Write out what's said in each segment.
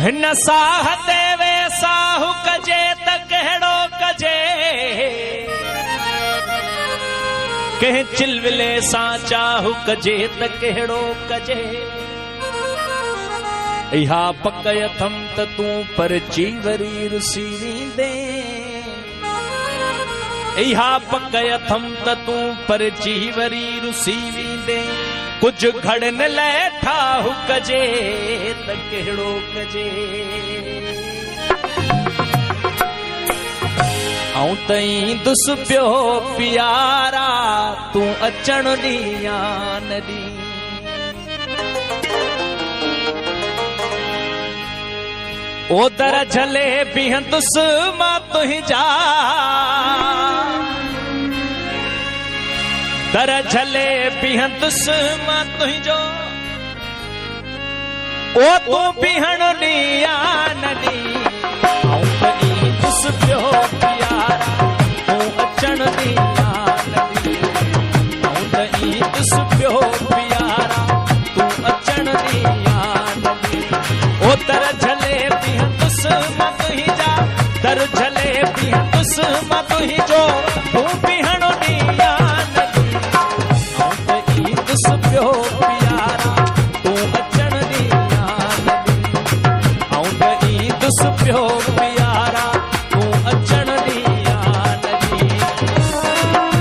हिन साह देवे साहु कजे त कहिड़ो कजे कंहिं चिलविले सां चाहु कजे त कहिड़ो कजे इहा पक अथम त तूं परची वरी रुसी वेंदे इहा पक अथम त तूं परची वरी रुसी वेंदे कुछ घड़न लाइ ठाहु कजे त कहिड़ो कजे ऐं तई दुस पियो प्यारा तूं अचण ॾींहुं या न ॾींहुं ओ दर झले बीहंदुसि मां तुंहिंजा दर झले बीहंदुसि मां तुंहिंजो ओ तूं बीहण ॾींहुं न ॾींहुं ईंदुसि पियो प्यारा तूं अचण ॾींहुं न ॾींहुं ईंदुसि पियो प्यारा तूं अचण ॾींहुं न ॾींहुं ओ दर झले बीहंदुसि मां तुंहिंजा दर झले बीहंदुसि मां तुंहिंजो तूं बीहण ॾींहुं पियो प्यारा तूं अचण ॾींहुं न ॾींहुं ऐं त ईंदुसि पियो प्यारा तूं अचण ॾींहुं न ॾींहुं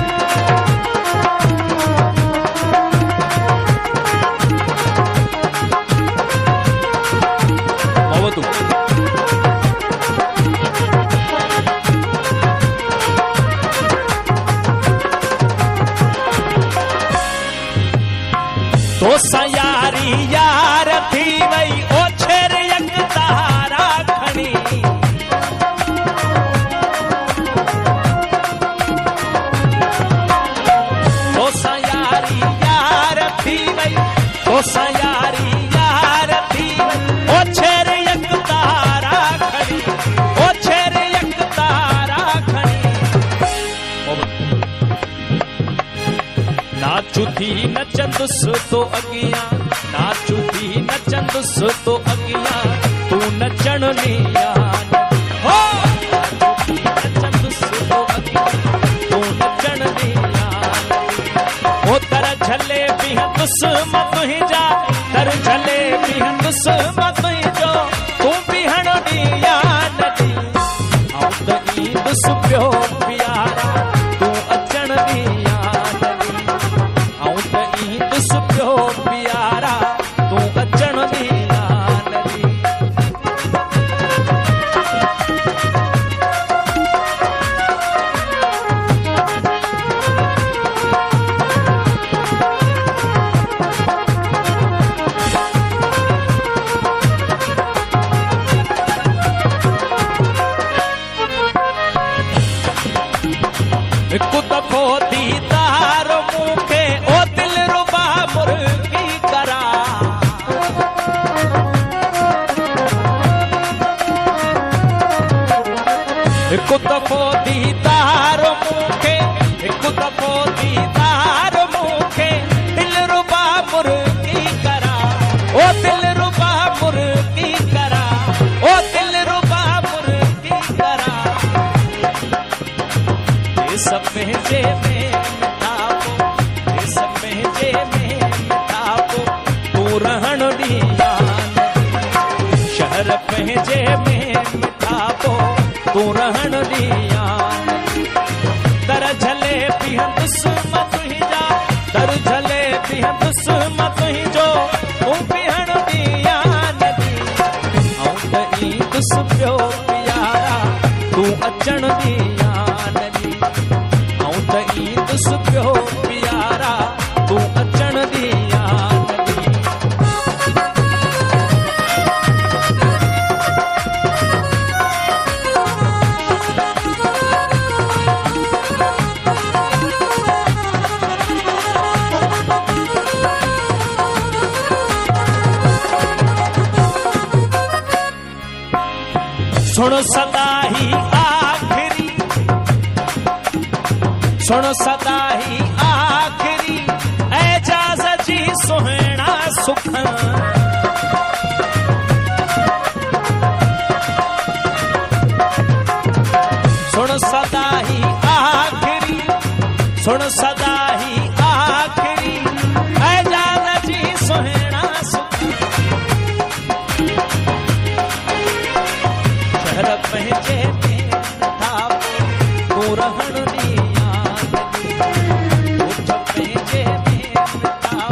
तोसां यारी यार थी वई ओछेर यक तारा खणी तोसां यारी यार थी वई तोसां यारी यार थी वई ओछेर यक तारा खणी ओछेर यक तारा खणी नाचू थी नचंदुसि तो अॻियां नाचू थी नचंदुसि तो अॻियां तूं नचण ॾींहुं हो नाचू थी नचंदुसि तो अॻियां तूं नचण ॾींहुं ओ दर झले बीहंदुसि मां तुंहिंजा दर झले बीहंदुसि मां तुंहिंजो तूं बीहण ॾींहुं न ॾींहुं ऐं त ईंदुसि पियो प्यारा तूं अचण ॾींहुं ईंदुसि पियो प्यारा तूं अचण ॾींहुं न ॾींहुं हिकु दफ़ो दीदार मूंखे ओ दिलरुबा मुर्गी करा हिकु दफ़ो दीदार मूंखे हिकु दफ़ो दीदार मूंखे दिलरुबा मुर्गी करा ओ दिलरुबा मुर्गी करा ओ दिलरुबा मुर्गी करा सब पंहिंजे में मिठापो सब पंहिंजे में मिठापो तूं रहण ॾींहुं शहर पंहिंजे में मिठापो तूं रहण ॾींहुं दर झले बीहंदुसि मां तुंहिंजा दर झले बीहंदुसि मां तुंहिंजो तूं बीहण ॾींहुं न ॾींहुं ऐं त ईंदुसि पियो प्यारा तूं अचण ॾींहुं न ॾींहुं त ईंदुसि पियो प्यारा तूं अचण ॾींहुं न ॾींहुं सुण सदा ही आखिरी सुण सदा ही आखिरी एजाज़ जी सुहिणा सुख सुन सदा ही आखिरी ऐ जान जी सुहिणा सुखी शहर पंहिंजे में था तू रहण दी याद उठ पंहिंजे में था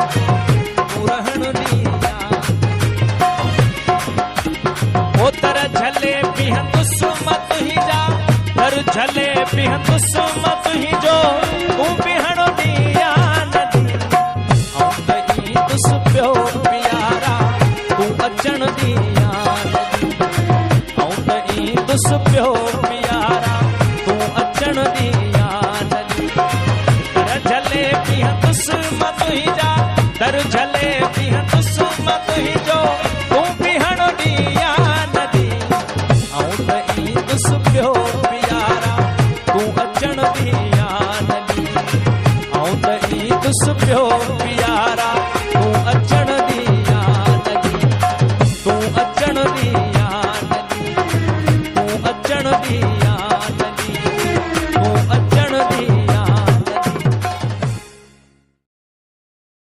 तू रहण दी याद ओ तर झले बिह दुस्मत ही जा तर झले बिह दुस्मत ही जो तू बिहण दी याद ऐं त ई दुस पियो प्यारा तू अचण दी याद ऐं त ई दुस पियो प्यारा तू अचण दी याद तर झले बिह दुस्मत ही जा तर झले बिह दुस्मत ही जो तू बिहण दी याद ऐं त ई दुस पियो प्यारा तू अचण दी याद ऐं त ई दुस पियो प्यारा तू अचण दी याद तू अचण दी याद तू अचण दी